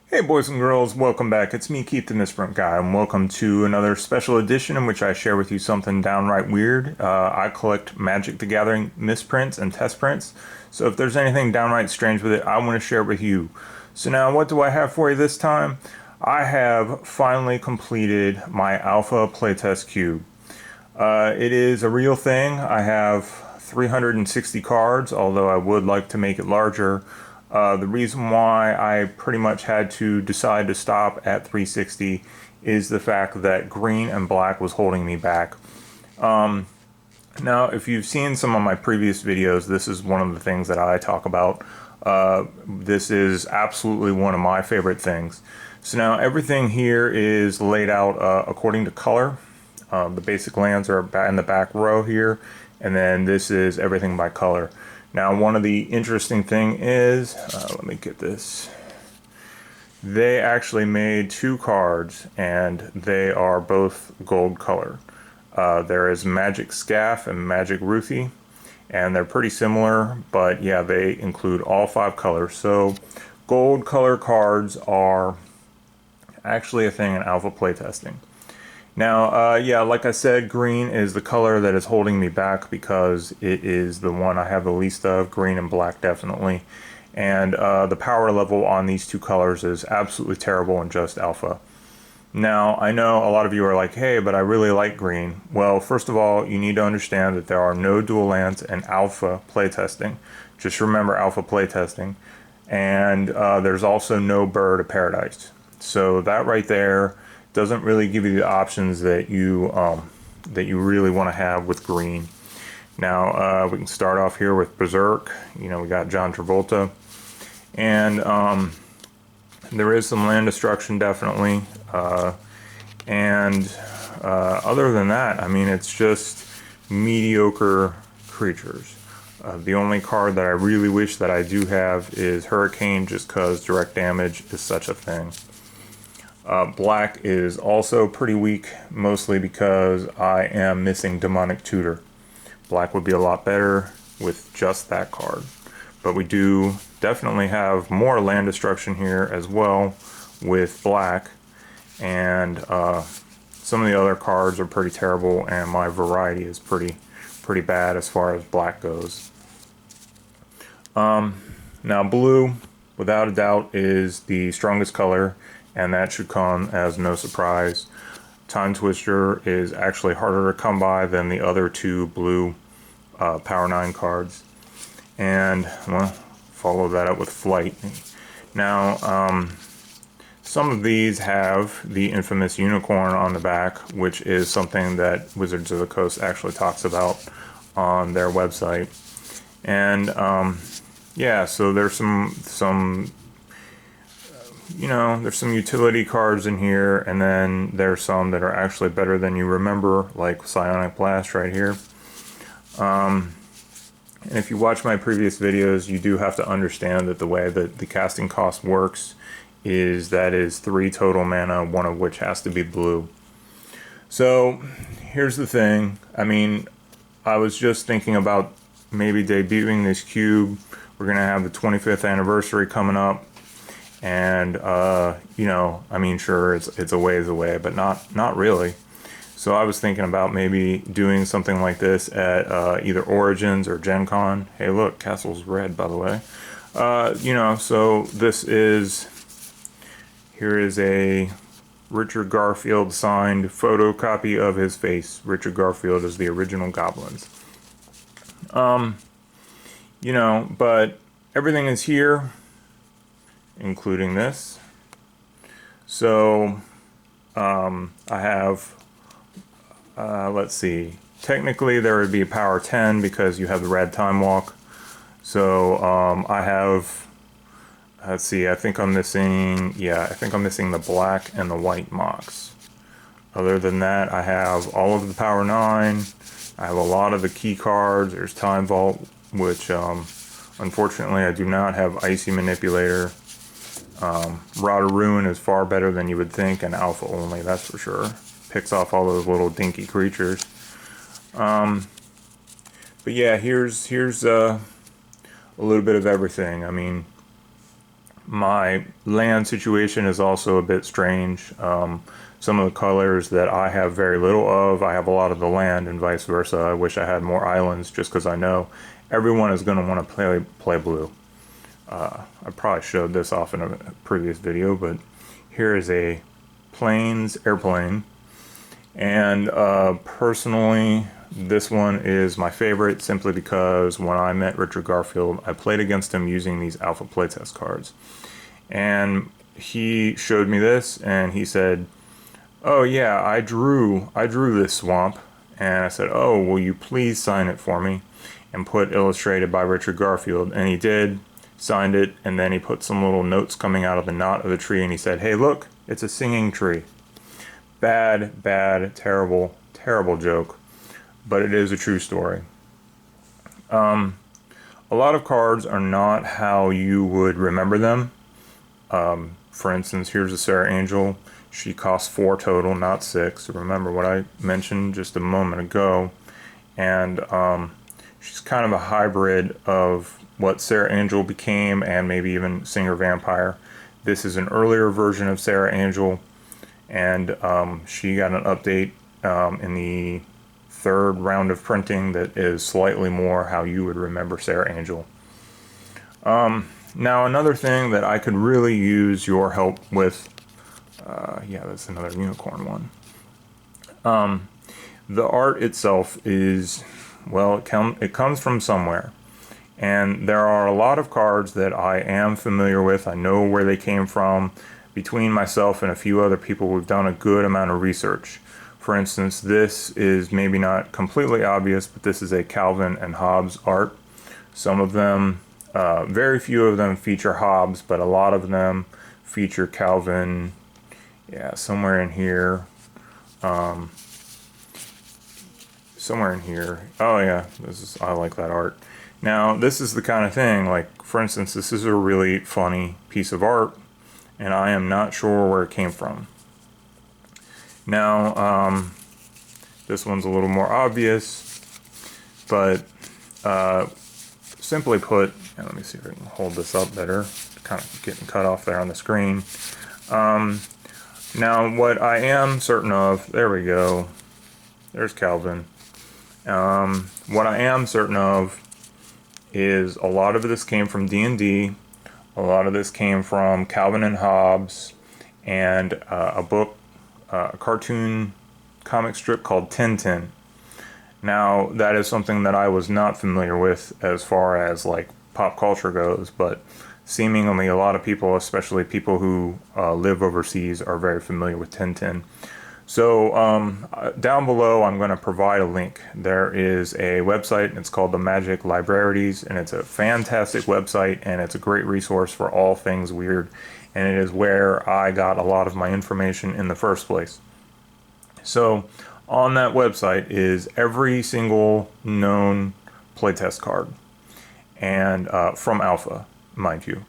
Hey boys and girls, welcome back. It's me, Keith the Misprint Guy, and welcome to another special edition in which I share with you something downright weird. I collect Magic the Gathering misprints and test prints, so if there's anything downright strange with it, I want to share it with you. So now, what do I have for you this time? I have finally completed my Alpha Playtest Cube. It is a real thing. I have 360 cards, although I would like to make it larger. The reason why I pretty much had to decide to stop at 360 is the fact that green and black was holding me back. Now, if you've seen some of my previous videos, this is one of the things that I talk about. This is absolutely one of my favorite things. So now everything here is laid out according to color. The basic lands are in the back row here, and then this is everything by color. Now, one of the interesting thing is, let me get this. They actually made two cards, and they are both gold color. There is Magic Scaff and Magic Ruthie, and they're pretty similar, but yeah, they include all 5 colors. So gold color cards are actually a thing in alpha playtesting. Now, yeah, like I said, green is the color that is holding me back because it is the one I have the least of, green and black definitely. And the power level on these two colors is absolutely terrible in just alpha. Now, I know a lot of you are like, hey, but I really like green. Well, first of all, you need to understand that there are no dual lands in alpha playtesting. Just remember alpha playtesting. And there's also no Bird of Paradise. So that right there doesn't really give you the options that you really want to have with green. Now we can start off here with Berserk. You know, we got John Travolta, and there is some land destruction definitely, and other than that, I mean, it's just mediocre creatures. The only card that I really wish that I do have is Hurricane, just because direct damage is such a thing. Black is also pretty weak, mostly because I am missing Demonic Tutor. Black would be a lot better with just that card. But we do definitely have more land destruction here as well with black. And some of the other cards are pretty terrible, and my variety is pretty bad as far as black goes. Now blue, without a doubt, is the strongest color, and that should come as no surprise. Time Twister is actually harder to come by than the other two blue Power 9 cards. And, well, follow that up with Flight. Now, some of these have the infamous unicorn on the back, which is something that Wizards of the Coast actually talks about on their website. And, yeah, so there's some you know, there's some utility cards in here, and then there's some that are actually better than you remember, like Psionic Blast right here. And if you watch my previous videos, you do have to understand that the way that the casting cost works is that is 3 total mana, one of which has to be blue. So here's the thing. I mean, I was just thinking about maybe debuting this cube. We're going to have the 25th anniversary coming up. And you know, I mean, sure, it's a ways away, but not really. So I was thinking about maybe doing something like this at either Origins or Gen Con. Hey, look, Castle's red, by the way. You know, so here is a Richard Garfield signed photocopy of his face. Richard Garfield is the original Goblins. You know, but everything is here, including this. So I have let's see, technically there would be a power 10 because you have the red time walk. So I have, let's see, I think I'm missing the black and the white mocks. Other than that, I have all of the power 9. I have a lot of the key cards. There's Time Vault, which unfortunately I do not have Icy Manipulator. Rod of Ruin is far better than you would think, and alpha only, that's for sure. Picks off all those little dinky creatures. But yeah, here's a little bit of everything. I mean, My land situation is also a bit strange. Some of the colors that I have very little of, I have a lot of the land, and vice versa. I wish I had more islands, just because I know everyone is going to want to play blue. I probably showed this off in a previous video, but here is a plains airplane, and personally this one is my favorite simply because when I met Richard Garfield, I played against him using these alpha playtest cards, and he showed me this and he said, "Oh yeah, I drew this swamp." And I said, "Oh, will you please sign it for me and put illustrated by Richard Garfield?" And he did, signed it, and then he put some little notes coming out of the knot of the tree, and he said, "Hey, look, it's a singing tree." Bad, bad, terrible, terrible joke, but it is a true story. A lot of cards are not how you would remember them. For instance, here's a Sarah Angel. She costs 4 total, not 6. Remember what I mentioned just a moment ago. And she's kind of a hybrid of what Sarah Angel became and maybe even Singer Vampire. This is an earlier version of Sarah Angel, and she got an update in the 3rd round of printing that is slightly more how you would remember Sarah Angel. Now another thing that I could really use your help with, yeah, that's another unicorn one. The art itself is, well, it comes from somewhere. And there are a lot of cards that I am familiar with. I know where they came from. Between myself and a few other people, we've done a good amount of research. For instance, this is maybe not completely obvious, but this is a Calvin and Hobbes art. Some of them, very few of them feature Hobbes, but a lot of them feature Calvin. Yeah, somewhere in here. Somewhere in here. Oh yeah, I like that art. Now, this is the kind of thing, like, for instance, this is a really funny piece of art, and I am not sure where it came from. Now, this one's a little more obvious, but simply put, let me see if I can hold this up better, kind of getting cut off there on the screen. Now, what I am certain of, there we go, there's Calvin. What I am certain of is a lot of this came from D&D, a lot of this came from Calvin and Hobbes, and a book, a cartoon comic strip called Tintin. Now, that is something that I was not familiar with as far as like pop culture goes, but seemingly a lot of people, especially people who live overseas, are very familiar with Tintin. So down below, I'm going to provide a link. There is a website, and it's called the Magic Librarities, and it's a fantastic website, and it's a great resource for all things weird, and it is where I got a lot of my information in the first place. So on that website is every single known playtest card, and from Alpha, mind you,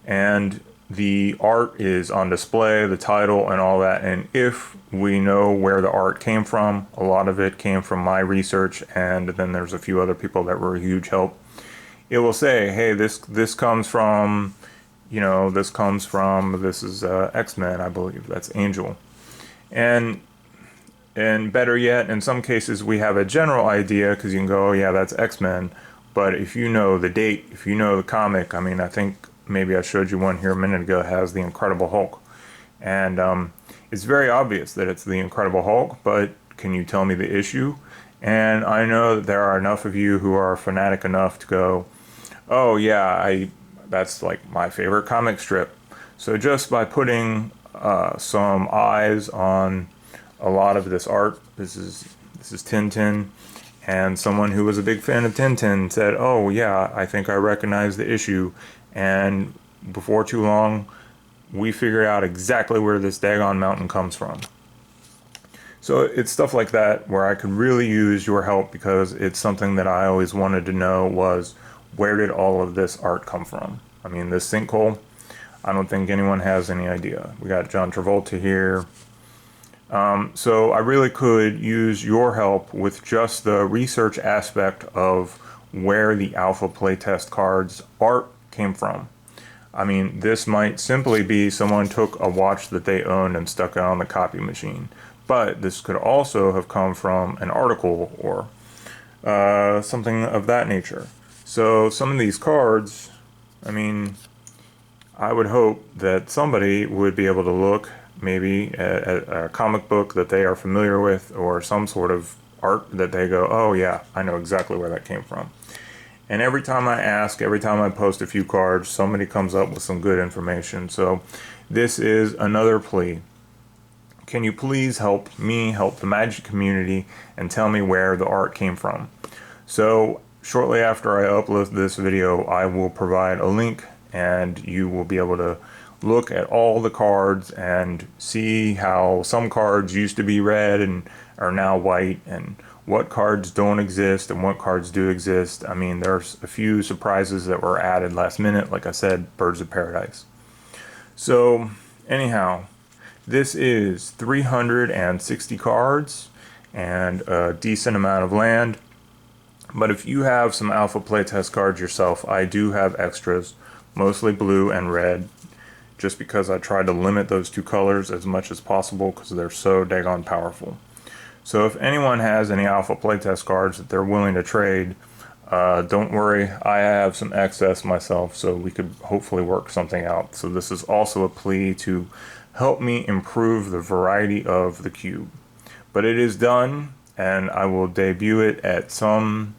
and the art is on display, the title and all that. And if we know where the art came from, a lot of it came from my research, and then there's a few other people that were a huge help. It will say, hey, this comes from, you know, this is X-Men, I believe, that's Angel. And better yet, in some cases we have a general idea because you can go, oh yeah, that's X-Men. But if you know the date, if you know the comic, I mean, I think maybe I showed you one here a minute ago, has the Incredible Hulk. And it's very obvious that it's the Incredible Hulk, but can you tell me the issue? And I know that there are enough of you who are fanatic enough to go, oh yeah, that's like my favorite comic strip. So just by putting some eyes on a lot of this art, this is Tintin, and someone who was a big fan of Tintin said, oh yeah, I think I recognize the issue. And before too long, we figured out exactly where this daggone mountain comes from. So it's stuff like that where I could really use your help, because it's something that I always wanted to know was, where did all of this art come from? I mean, this sinkhole, I don't think anyone has any idea. We got John Travolta here. So I really could use your help with just the research aspect of where the Alpha playtest cards art came from. I mean, this might simply be someone took a watch that they owned and stuck it on the copy machine. But this could also have come from an article or something of that nature. So some of these cards, I mean, I would hope that somebody would be able to look maybe at a comic book that they are familiar with, or some sort of art that they go, oh yeah, I know exactly where that came from. And every time I ask, every time I post a few cards, somebody comes up with some good information. So this is another plea. Can you please help me help the Magic community and tell me where the art came from? So shortly after I upload this video, I will provide a link and you will be able to look at all the cards and see how some cards used to be red and are now white, and what cards don't exist and what cards do exist. I mean, there's a few surprises that were added last minute, like I said, Birds of Paradise. So anyhow, this is 360 cards and a decent amount of land. But if you have some alpha playtest cards yourself, I do have extras, mostly blue and red, just because I tried to limit those two colors as much as possible because they're so daggone powerful. So if anyone has any alpha playtest cards that they're willing to trade, don't worry, I have some excess myself, so we could hopefully work something out. So this is also a plea to help me improve the variety of the cube. But it is done, and I will debut it at some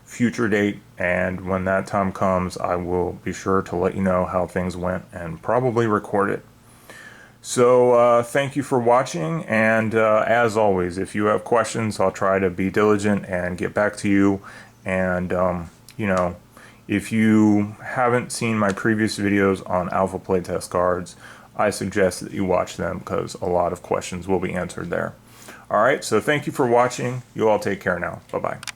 future date, and when that time comes, I will be sure to let you know how things went and probably record it. So thank you for watching, and as always, if you have questions, I'll try to be diligent and get back to you. And you know, if you haven't seen my previous videos on alpha playtest cards, I suggest that you watch them because a lot of questions will be answered there. Alright, so thank you for watching. You all take care now. Bye-bye.